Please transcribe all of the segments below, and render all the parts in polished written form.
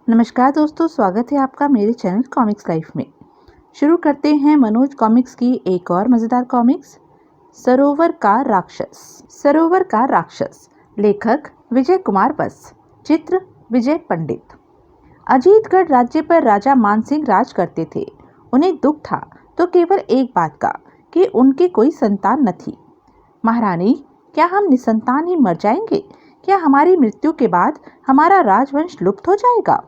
नमस्कार दोस्तों, स्वागत है आपका मेरे चैनल कॉमिक्स लाइफ में। शुरू करते हैं मनोज कॉमिक्स की एक और मज़ेदार कॉमिक्स, सरोवर का राक्षस। सरोवर का राक्षस, लेखक विजय कुमार बस, चित्र विजय पंडित। अजीतगढ़ राज्य पर राजा मानसिंह राज करते थे। उन्हें दुख था तो केवल एक बात का कि उनकी कोई संतान न थी। महारानी, क्या हम निसंतान ही मर जाएंगे? क्या हमारी मृत्यु के बाद हमारा राजवंश लुप्त हो जाएगा?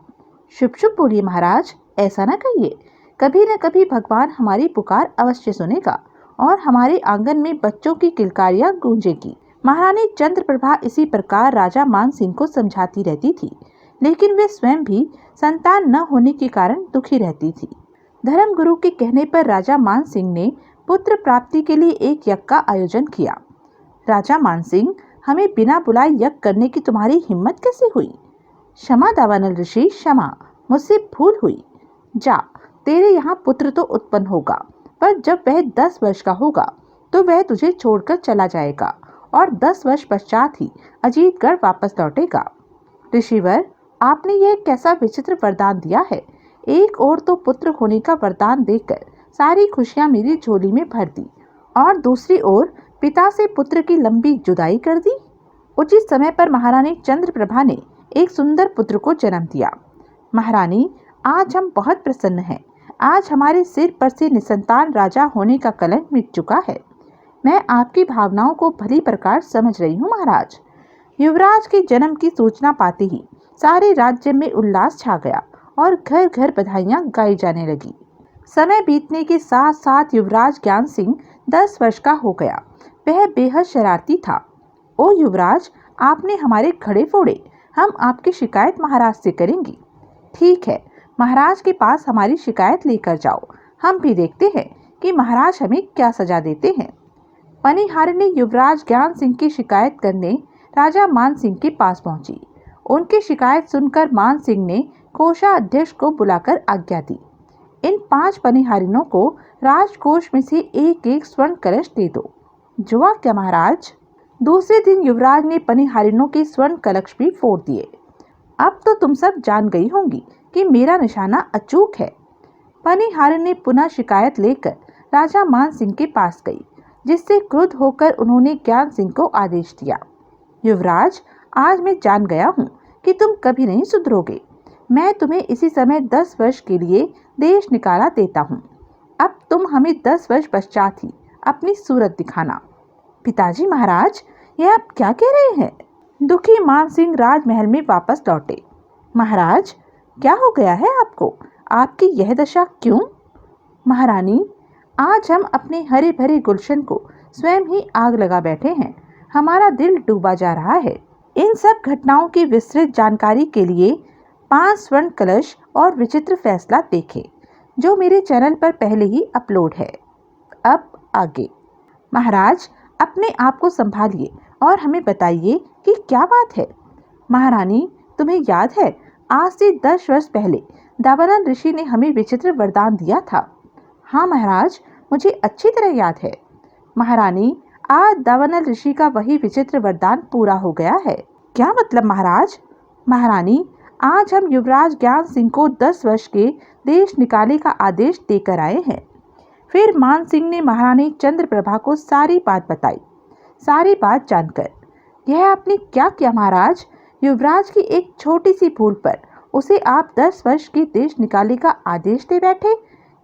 शुभ शुभ बोलिए महाराज, ऐसा न कहिए। कभी न कभी भगवान हमारी पुकार अवश्य सुनेगा और हमारे आंगन में बच्चों की किलकारियां गूंजेगी। महारानी चंद्रप्रभा इसी प्रकार राजा मानसिंह को समझाती रहती थी, लेकिन वे स्वयं भी संतान न होने के कारण दुखी रहती थी। धर्मगुरु के कहने पर राजा मानसिंह ने पुत्र प्राप्ति के लिए एक यज्ञ का आयोजन किया। राजा मानसिंह, हमें बिना बुलाए यज्ञ करने की तुम्हारी हिम्मत कैसे हुई? क्षमा दावानल ऋषि, क्षमा, मुझसे भूल हुई। जा, तेरे यहाँ पुत्र तो उत्पन्न होगा, पर जब वह 10 वर्ष का होगा तो वह तुझे छोड़कर चला जाएगा और 10 वर्ष पश्चात ही अजीतगढ़ वापस लौटेगा। ऋषिवर, आपने यह कैसा विचित्र वरदान दिया है। एक ओर तो पुत्र होने का वरदान देकर सारी खुशियां मेरी झोली में भर दी और दूसरी ओर पिता से पुत्र की लंबी जुदाई कर दी। उचित समय पर महारानी चंद्रप्रभा ने एक सुंदर पुत्र को जन्म दिया। महारानी, आज हम बहुत प्रसन्न हैं। आज हमारे सिर पर से निसंतान राजा होने का कलंक मिट चुका है। मैं आपकी भावनाओं को भली प्रकार समझ रही हूँ महाराज। युवराज के जन्म की सूचना पाते ही सारे राज्य में उल्लास छा गया और घर घर बधाइयां गाई जाने लगी। समय बीतने के साथ साथ युवराज ज्ञान सिंह 10 वर्ष का हो गया। वह बेहद शरारती था। ओ युवराज, आपने हमारे खड़े फोड़े। हम आपकी शिकायत महाराज से करेंगे। ठीक है, महाराज के पास हमारी शिकायत लेकर जाओ। हम भी देखते हैं कि महाराज हमें क्या सजा देते हैं। पनिहारिणी युवराज ज्ञान सिंह की शिकायत करने राजा मान सिंह के पास पहुंची। उनकी शिकायत सुनकर मान सिंह ने कोषाध्यक्ष को बुलाकर आज्ञा दी। इन 5 पनिहारिनों को राजकोष में से एक एक स्वर्ण कलश दे दो। जो आज्ञा महाराज। दूसरे दिन युवराज ने पनिहारिनों के स्वर्ण कलश भी फोड़ दिए। अब तो तुम सब जान गई होंगी कि मेरा निशाना अचूक है। पनिहारिन ने पुनः शिकायत लेकर राजा मान सिंह के पास गई, जिससे क्रुद्ध होकर उन्होंने ज्ञान सिंह को आदेश दिया। युवराज, आज मैं जान गया हूँ कि तुम कभी नहीं सुधरोगे। मैं तुम्हें इसी समय 10 वर्ष के लिए देश निकाला देता हूँ। अब तुम हमें 10 वर्ष पश्चात ही अपनी सूरत दिखाना। पिताजी महाराज, यह आप क्या कह रहे हैं? दुखी मान सिंह राजमहल में वापस लौटे। महाराज, क्या हो गया है आपको? आपकी यह दशा क्यों? महारानी, आज हम अपने हरे भरे गुलशन को स्वयं ही आग लगा बैठे हैं। हमारा दिल डूबा जा रहा है। इन सब घटनाओं की विस्तृत जानकारी के लिए 5 स्वर्ण कलश और विचित्र फैसला देखें, जो मेरे चैनल पर पहले ही अपलोड है। अब आगे। महाराज, अपने आप को संभालिए और हमें बताइए कि क्या बात है। महारानी, तुम्हें याद है, आज से 10 वर्ष पहले दावानल ऋषि ने हमें विचित्र वरदान दिया था। हाँ महाराज, मुझे अच्छी तरह याद है। महारानी, आज दावानल ऋषि का वही विचित्र वरदान पूरा हो गया है। क्या मतलब महाराज? महारानी, आज हम युवराज ज्ञान सिंह को 10 वर्ष के देश निकाले का आदेश देकर आए हैं। फिर मान सिंह ने महारानी चंद्रप्रभा को सारी बात बताई। सारी बात जानकर, यह आपने क्या किया महाराज? युवराज की एक छोटी सी भूल पर उसे आप 10 वर्ष के देश निकाले का आदेश दे बैठे।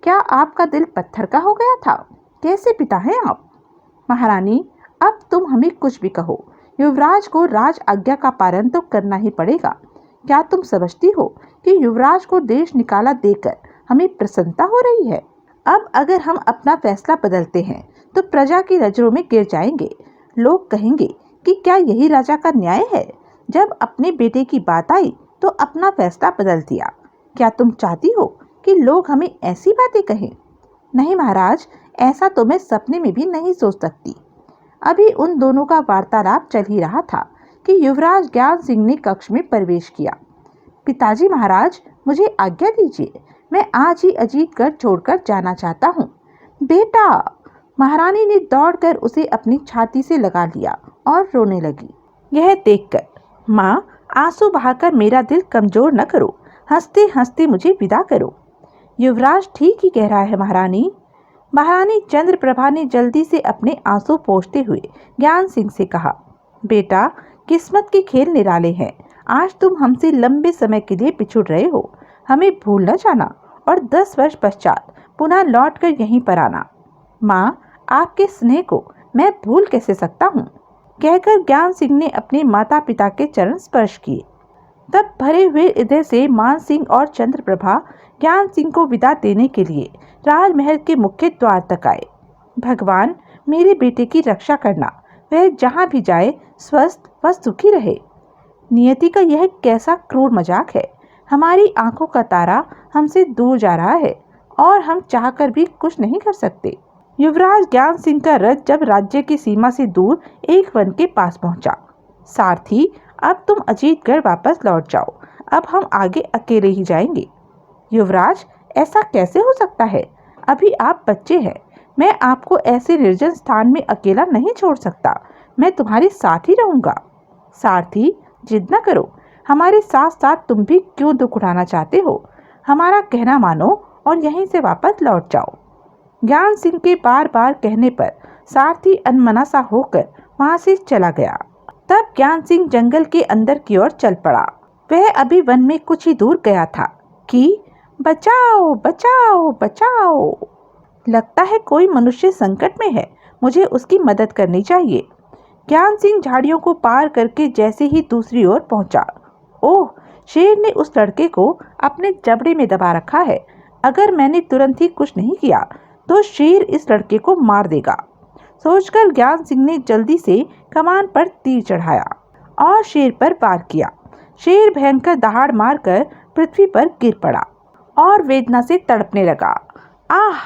क्या आपका दिल पत्थर का हो गया था? कैसे पिता हैं आप? महारानी, अब तुम हमें कुछ भी कहो, युवराज को राज आज्ञा का पालन तो करना ही पड़ेगा। क्या तुम समझती हो कि युवराज को देश निकाला देकर हमें प्रसन्नता हो रही है? अब अगर हम अपना फैसला बदलते हैं तो प्रजा की नजरों में गिर जाएंगे। लोग कहेंगे कि क्या यही राजा का न्याय है? जब अपने बेटे की बात आई तो अपना फैसला बदल दिया। क्या तुम चाहती हो कि लोग हमें ऐसी बातें कहें? नहीं महाराज, ऐसा तो मैं सपने में भी नहीं सोच सकती। अभी उन दोनों का वार्तालाप चल ही रहा था कि युवराज ज्ञान सिंह ने कक्ष में प्रवेश किया। पिताजी महाराज, मुझे आज्ञा दीजिए। मैं आज ही अजीतगढ़ छोड़कर जाना चाहता हूँ। बेटा! महारानी ने दौड़कर उसे अपनी छाती से लगा लिया और रोने लगी। यह देखकर, माँ, आंसू बहाकर मेरा दिल कमजोर न करो। हंसते हंसते मुझे विदा करो। युवराज ठीक ही कह रहा है महारानी। महारानी चंद्रप्रभा ने जल्दी से अपने आंसू पोंछते हुए ज्ञान सिंह से कहा, बेटा, किस्मत के खेल निराले हैं। आज तुम हमसे लंबे समय के लिए बिछुड़ रहे हो। हमें भूल न जाना और 10 वर्ष पश्चात पुनः लौट कर यहीं पर आना। माँ, आपके स्नेह को मैं भूल कैसे सकता हूँ। कहकर ज्ञान सिंह ने अपने माता पिता के चरण स्पर्श किए। तब भरे हुए हृदय से मान सिंह और चंद्रप्रभा ज्ञान सिंह को विदा देने के लिए राजमहल के मुख्य द्वार तक आए। भगवान, मेरे बेटे की रक्षा करना। वह जहाँ भी जाए स्वस्थ व सुखी रहे। नियति का यह कैसा क्रूर मजाक है। हमारी आंखों का तारा हमसे दूर जा रहा है और हम चाहकर भी कुछ नहीं कर सकते। युवराज ज्ञान सिंह का रथ जब राज्य की सीमा से दूर एक वन के पास पहुंचा। सारथी, अब तुम अजीतगढ़ वापस लौट जाओ। अब हम आगे अकेले ही जाएंगे। युवराज, ऐसा कैसे हो सकता है? अभी आप बच्चे हैं। मैं आपको ऐसे निर्जन स्थान में अकेला नहीं छोड़ सकता। मैं तुम्हारे साथ ही रहूंगा। सारथी, जिद न करो। हमारे साथ साथ तुम भी क्यों दुख उठाना चाहते हो? हमारा कहना मानो और यहीं से वापस लौट जाओ। ज्ञान सिंह के बार बार कहने पर सारथी अनमना सा होकर वहां से चला गया। तब ज्ञान सिंह जंगल के अंदर की ओर चल पड़ा। वह अभी वन में कुछ ही दूर गया था कि बचाओ बचाओ बचाओ, लगता है कोई मनुष्य संकट में है। मुझे उसकी मदद करनी चाहिए। ज्ञान सिंह झाड़ियों को पार करके जैसे ही दूसरी ओर पहुंचा, ओह, शेर ने उस लड़के को अपने जबड़े में दबा रखा है। अगर मैंने तुरंत ही कुछ नहीं किया तो शेर इस लड़के को मार देगा। सोचकर ज्ञान सिंह ने जल्दी से कमान पर तीर चढ़ाया और शेर पर वार किया। शेर भयंकर दहाड़ मारकर पृथ्वी पर गिर पड़ा और वेदना से तड़पने लगा। आह!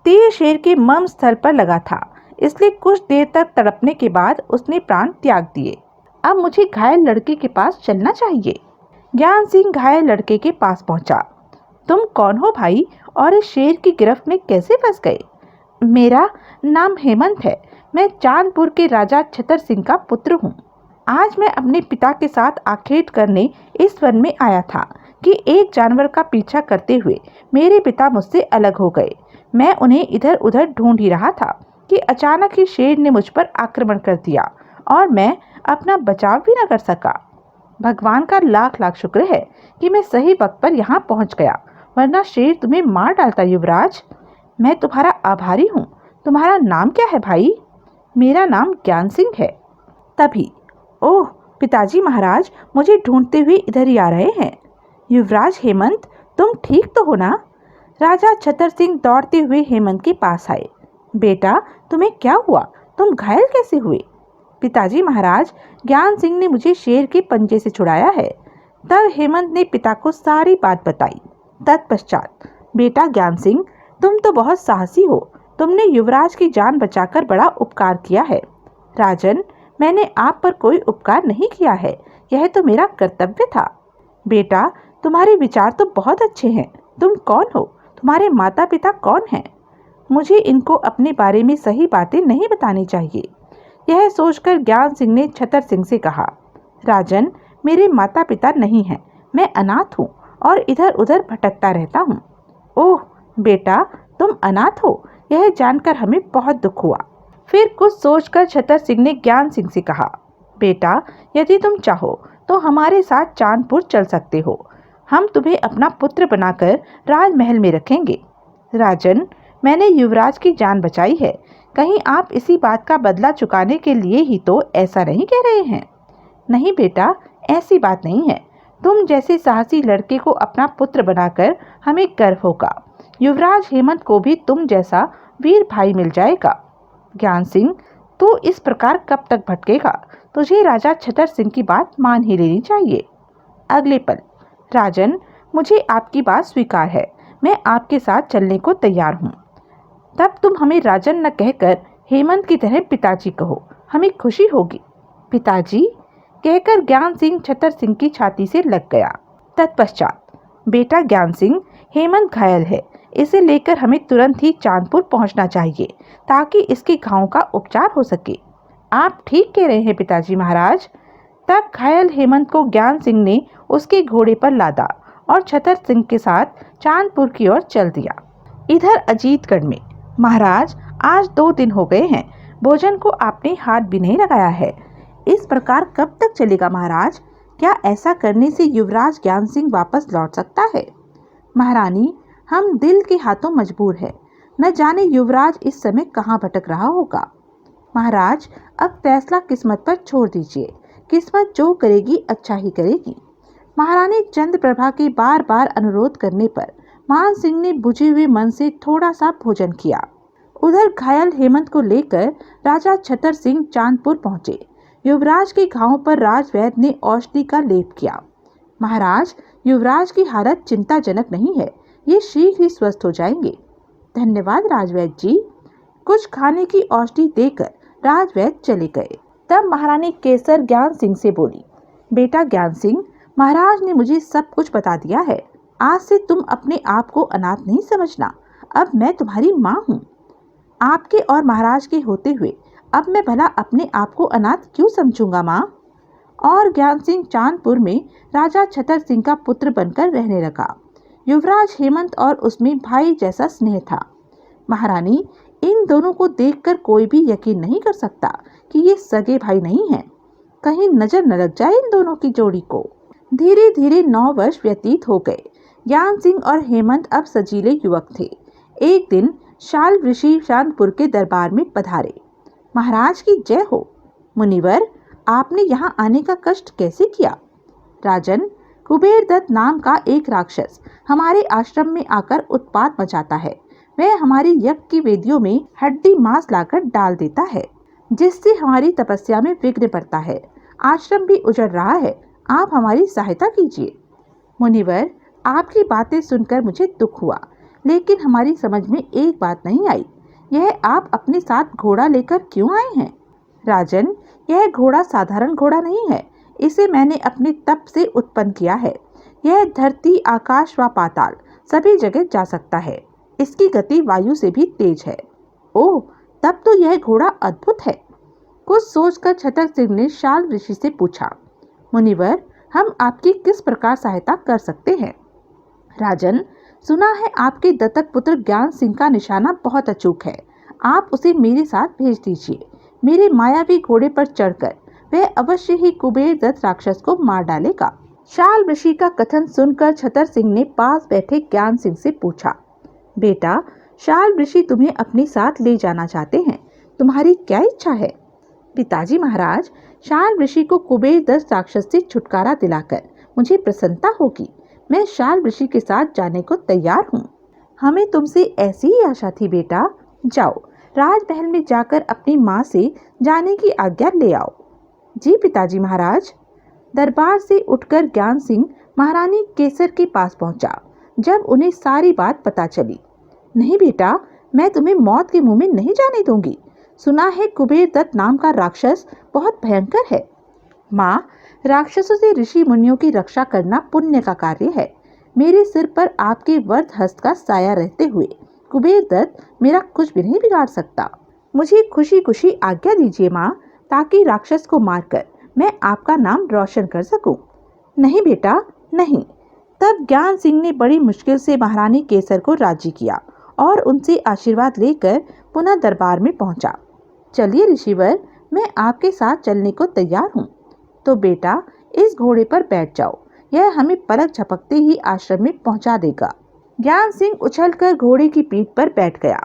तीर शेर के मर्म स्थल पर लगा था, इसलिए कुछ देर तक तड़पने के बाद उसने प्राण त्याग दिए। अब मुझे घायल लड़के के पास चलना चाहिए। ज्ञान सिंह घायल लड़के के पास पहुंचा। तुम कौन हो भाई और इस शेर की गिरफ्त में कैसे फंस गए? मेरा नाम हेमंत है। मैं चांदपुर के राजा छतर सिंह का पुत्र हूँ। आज मैं अपने पिता के साथ आखेट करने इस वन में आया था कि एक जानवर का पीछा करते हुए मेरे पिता मुझसे अलग हो गए। मैं उन्हें इधर उधर ढूंढ ही रहा था कि अचानक ही शेर ने मुझ पर आक्रमण कर दिया और मैं अपना बचाव भी न कर सका। भगवान का लाख लाख शुक्र है कि मैं सही वक्त पर यहाँ पहुँच गया, वरना शेर तुम्हें मार डालता। युवराज, मैं तुम्हारा आभारी हूँ। तुम्हारा नाम क्या है भाई? मेरा नाम ज्ञान सिंह है। तभी, ओह पिताजी महाराज मुझे ढूंढते हुए इधर ही आ रहे हैं। युवराज हेमंत, तुम ठीक तो हो ना? राजा छतर सिंह दौड़ते हुए हेमंत के पास आए। बेटा, तुम्हें क्या हुआ? तुम घायल कैसे हुए? पिताजी महाराज, ज्ञान सिंह ने मुझे शेर के पंजे से छुड़ाया है। तब हेमंत ने पिता को सारी बात बताई। तत्पश्चात, बेटा ज्ञान सिंह, तुम तो बहुत साहसी हो। तुमने युवराज की जान बचाकर बड़ा उपकार किया है। राजन, मैंने आप पर कोई उपकार नहीं किया है, यह तो मेरा कर्तव्य था। बेटा, तुम्हारे विचार तो बहुत अच्छे हैं। तुम कौन हो? तुम्हारे माता पिता कौन हैं? मुझे इनको अपने बारे में सही बातें नहीं बतानी चाहिए। यह सोचकर ज्ञान सिंह ने छतर सिंह से कहा, राजन, मेरे माता पिता नहीं हैं। मैं अनाथ हूँ और इधर उधर भटकता रहता हूँ। ओह बेटा, तुम अनाथ हो, यह जानकर हमें बहुत दुख हुआ। फिर कुछ सोचकर छतर सिंह ने ज्ञान सिंह से कहा, बेटा, यदि तुम चाहो तो हमारे साथ चांदपुर चल सकते हो। हम तुम्हें अपना पुत्र बनाकर राजमहल में रखेंगे। राजन, मैंने युवराज की जान बचाई है। कहीं आप इसी बात का बदला चुकाने के लिए ही तो ऐसा नहीं कह रहे हैं? नहीं बेटा, ऐसी बात नहीं है। तुम जैसे साहसी लड़के को अपना पुत्र बनाकर हमें गर्व होगा। युवराज हेमंत को भी तुम जैसा वीर भाई मिल जाएगा। ज्ञान सिंह, तू इस प्रकार कब तक भटकेगा? तुझे राजा छतर सिंह की बात मान ही लेनी चाहिए। अगले पल, राजन, मुझे आपकी बात स्वीकार है। मैं आपके साथ चलने को तैयार हूँ। तब तुम हमें राजन न कहकर हेमंत की तरह पिताजी कहो, हमें खुशी होगी। पिताजी कहकर ज्ञान सिंह छतर सिंह की छाती से लग गया। तत्पश्चात, बेटा ज्ञान सिंह, हेमंत घायल है। इसे लेकर हमें तुरंत ही चांदपुर पहुंचना चाहिए ताकि इसके घावों का उपचार हो सके। आप ठीक कह रहे हैं पिताजी महाराज। तब घायल हेमंत को ज्ञान सिंह ने उसके घोड़े पर लादा और छतर सिंह के साथ चांदपुर की ओर चल दिया। इधर अजीतगढ़ में, महाराज आज 2 दिन हो गए हैं, भोजन को आपने हाथ भी नहीं लगाया है। इस प्रकार कब तक चलेगा महाराज? क्या ऐसा करने से युवराज ज्ञान सिंह वापस लौट सकता है? महारानी, हम दिल के हाथों मजबूर है, न जाने युवराज इस समय कहाँ भटक रहा होगा। महाराज, अब फैसला किस्मत पर छोड़ दीजिए, किस्मत जो करेगी अच्छा ही करेगी। महारानी चंद्रप्रभा के बार बार अनुरोध करने पर मान सिंह ने बुझे हुए मन से थोड़ा सा भोजन किया। उधर घायल हेमंत को लेकर राजा छतर सिंह चांदपुर पहुंचे। युवराज के घावों पर राजवैद्य ने औषधि का लेप किया। महाराज, युवराज की हालत चिंताजनक नहीं है, ये शीघ्र ही स्वस्थ हो जाएंगे। धन्यवाद राजवैद्य जी। कुछ खाने की औषधि देकर राजवैद्य चले गए। तब महारानी केसर ज्ञान सिंह से बोली, बेटा ज्ञान सिंह, महाराज ने मुझे सब कुछ बता दिया है। आज से तुम अपने आप को अनाथ नहीं समझना, अब मैं तुम्हारी माँ हूँ। आपके और महाराज के होते हुए अब मैं भला अपने आप को अनाथ क्यों समझूंगा माँ? और ज्ञान सिंह चांदपुर में राजा छतर सिंह का पुत्र बनकर रहने लगा। युवराज हेमंत और उसमें भाई जैसा स्नेह था। महारानी, इन दोनों को देखकर कोई भी यकीन नहीं कर सकता कि ये सगे भाई नहीं हैं। कहीं नजर न लग जाए इन दोनों की जोड़ी को। धीरे धीरे 9 वर्ष व्यतीत हो गए। ज्ञान सिंह और हेमंत अब सजीले युवक थे। एक दिन शाल ऋषि चांदपुर के दरबार में पधारे। महाराज की जय हो। मुनिवर, आपने यहाँ आने का कष्ट कैसे किया? राजन, कुबेर दत्त नाम का एक राक्षस हमारे आश्रम में आकर उत्पात मचाता है। वह हमारी यज्ञ की वेदियों में हड्डी मांस लाकर डाल देता है, जिससे हमारी तपस्या में विघ्न पड़ता है। आश्रम भी उजड़ रहा है, आप हमारी सहायता कीजिए। मुनिवर, आपकी बातें सुनकर मुझे दुख हुआ, लेकिन हमारी समझ में एक बात नहीं आई। यह आप अपने साथ घोड़ा लेकर क्यों आए हैं? राजन, यह घोड़ा साधारण घोड़ा नहीं है, इसे मैंने अपने तप से उत्पन्न किया है। यह धरती, आकाश व पाताल सभी जगह जा सकता है। इसकी गति वायु से भी तेज है। ओह, तब तो यह घोड़ा अद्भुत है। कुछ सोचकर छतर सिंह ने शाल ऋषि से पूछा, मुनिवर, हम आपकी किस प्रकार सहायता कर सकते हैं? राजन, सुना है आपके दत्तक पुत्र ज्ञान सिंह का निशाना बहुत अचूक है। आप उसे मेरे साथ भेज दीजिए। मेरे मायावी घोड़े पर चढ़कर वह अवश्य ही कुबेर दत्त राक्षस को मार डालेगा। शाल ऋषि का कथन सुनकर छतर सिंह ने पास बैठे ज्ञान सिंह से पूछा, बेटा, शाल ऋषि तुम्हें अपने साथ ले जाना चाहते हैं, तुम्हारी क्या इच्छा है? पिताजी महाराज, शाल ऋषि को कुबेर दत्त राक्षस से छुटकारा दिलाकर मुझे प्रसन्नता होगी। मैं शाल ऋषि के साथ जाने को तैयार हूँ। हमें तुमसे ऐसी ही आशा थी बेटा। जाओ, राजमहल में जाकर अपनी माँ से जाने की आज्ञा ले आओ। जी पिताजी महाराज। दरबार से उठकर ज्ञान सिंह महारानी केसर के पास पहुंचा। जब उन्हें सारी बात पता चली, नहीं बेटा, मैं तुम्हें मौत के मुंह में नहीं जाने दूंगी। सुना है कुबेर दत्त नाम का राक्षस बहुत भयंकर है। माँ, राक्षसों से ऋषि मुनियों की रक्षा करना पुण्य का कार्य है। मेरे सिर पर आपके वर्ध हस्त का साया रहते हुए कुबेर दत्त मेरा कुछ भी नहीं बिगाड़ सकता। मुझे खुशी खुशी आज्ञा दीजिए माँ, ताकि राक्षस को मारकर मैं आपका नाम रोशन कर सकूं। नहीं बेटा, नहीं। तब ज्ञान सिंह ने बड़ी मुश्किल से महारानी केसर को राजी किया और उनसे आशीर्वाद लेकर पुनः दरबार में पहुंचा। चलिए ऋषिवर, मैं आपके साथ चलने को तैयार हूँ। तो बेटा, इस घोड़े पर बैठ जाओ, यह हमें पलक झपकते ही आश्रम में पहुंचा देगा। ज्ञान सिंह उछलकर घोड़े की पीठ पर बैठ गया।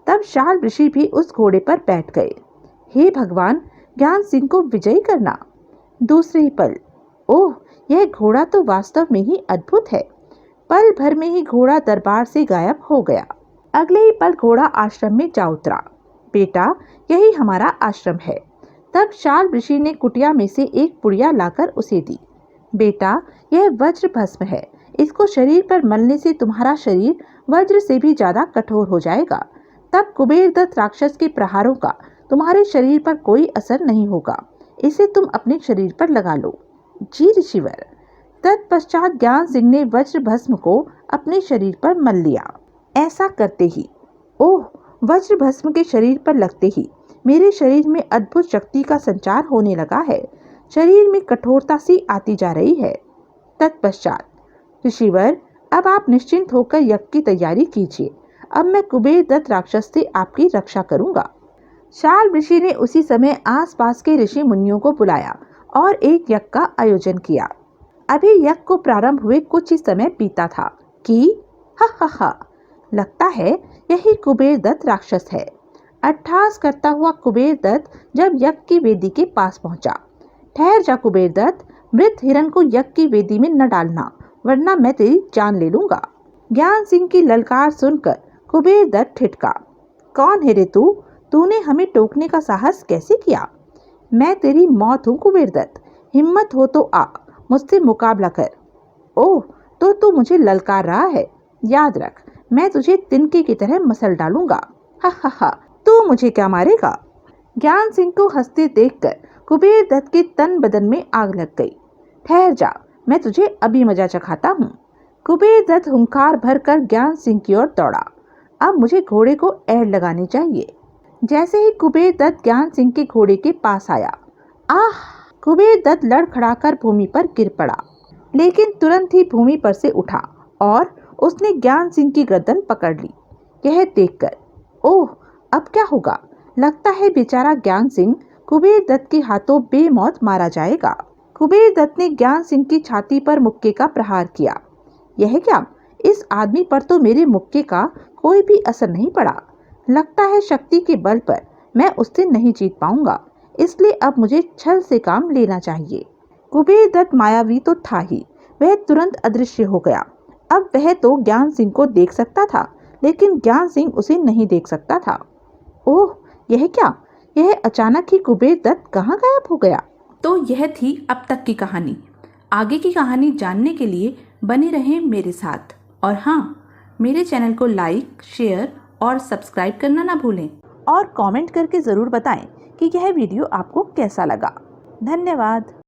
तब शाल ऋषि भी उस घोड़े पर बैठ गए। हे भगवान, ज्ञान सिंह को विजयी करना। दूसरे ही पल, ओह, यह घोड़ा तो वास्तव में ही अद्भुत है। पल भर में ही घोड़ा दरबार से गायब हो गया। अगले ही पल घोड़ा आश्रम में जा उतरा। बेटा, यही हमारा आश्रम है। तब शाल ऋषि ने कुटिया में से एक पुड़िया लाकर उसे दी। बेटा, यह वज्र भस्म है। इसको शरीर पर मलने से तुम्हारा शरीर वज्र से भी ज्यादा कठोर हो जाएगा। तब कुबेर दत्त राक्षस के प्रहारों का तुम्हारे शरीर पर कोई असर नहीं होगा। इसे तुम अपने शरीर पर लगा लो। जी ऋषिवर। तत्पश्चात ज्ञान सिंह ने वज्र भस्म को अपने शरीर पर मल लिया। ऐसा करते ही, ओह, वज्र भस्म के शरीर पर लगते ही मेरे शरीर में अद्भुत शक्ति का संचार होने लगा है। शरीर में कठोरता सी आती जा रही है। तत्पश्चात ऋषिवर, अब आप निश्चिंत होकर यज्ञ की तैयारी कीजिए। अब मैं कुबेर दत्त राक्षस से आपकी रक्षा करूंगा। शाल ऋषि ने उसी समय आसपास के ऋषि मुनियों को बुलाया और एक यज्ञ का आयोजन किया। अभी यज्ञ को प्रारंभ हुए कुछ ही समय बीता था कि हा, लगता है यही कुबेर दत्त राक्षस है। अट्टहास करता हुआ कुबेर दत्त जब यज्ञ की वेदी के पास पहुंचा। ठहर जा कुबेर दत्त, मृत हिरण को यज्ञ की वेदी में न डालना, वरना मैं तेरी जान ले लूंगा। ज्ञान सिंह की ललकार सुनकर कुबेर दत्त ठिठका। कौन है रे तू? तूने हमें टोकने का साहस कैसे किया? मैं तेरी मौत हूँ कुबेर दत्त, हिम्मत हो तो आ, मुझसे मुकाबला कर। ओह, तो तू मुझे ललकार रहा है? याद रख, मैं तुझे तिनके की तरह मसल डालूंगा। हा, तू मुझे क्या मारेगा? ज्ञान सिंह को हंसते देखकर कुबेर दत्त के तन बदन में आग लग गई। ठहर जा, मैं तुझे अभी मजा चखाता हूँ। कुबेर दत्त हुंकार भरकर ज्ञान सिंह की ओर दौड़ा। अब मुझे घोड़े को ऐड़ लगानी चाहिए। जैसे ही कुबेर दत्त ज्ञान सिंह के घोड़े के पास आया, आह! कुबेर दत्त लड़खड़ाकर भूमि पर गिर पड़ा, लेकिन तुरंत ही भूमि पर से उठा और उसने ज्ञान सिंह की गर्दन पकड़ ली। यह देखकर, ओह, अब क्या होगा? लगता है बेचारा ज्ञान सिंह कुबेर दत्त के हाथों बेमौत मारा जाएगा। कुबेर दत्त ने ज्ञान सिंह की छाती पर मुक्के का प्रहार किया। यह क्या? इस आदमी पर तो मेरे मुक्के का कोई भी असर नहीं पड़ा। लगता है शक्ति के बल पर मैं उससे नहीं जीत पाऊंगा, इसलिए अब मुझे छल से काम लेना चाहिए। कुबेर दत्त मायावी तो था ही, वह तुरंत अदृश्य हो गया। अब वह तो ज्ञान सिंह को देख सकता था, लेकिन ज्ञान सिंह उसे नहीं देख सकता था। ओह, यह क्या? यह अचानक ही कुबेर दत्त कहाँ गायब हो गया? तो यह थी अब तक की कहानी। आगे की कहानी जानने के लिए बने रहें मेरे साथ। और हाँ, मेरे चैनल को लाइक, शेयर और सब्सक्राइब करना ना भूलें। और कमेंट करके ज़रूर बताएं कि यह वीडियो आपको कैसा लगा। धन्यवाद।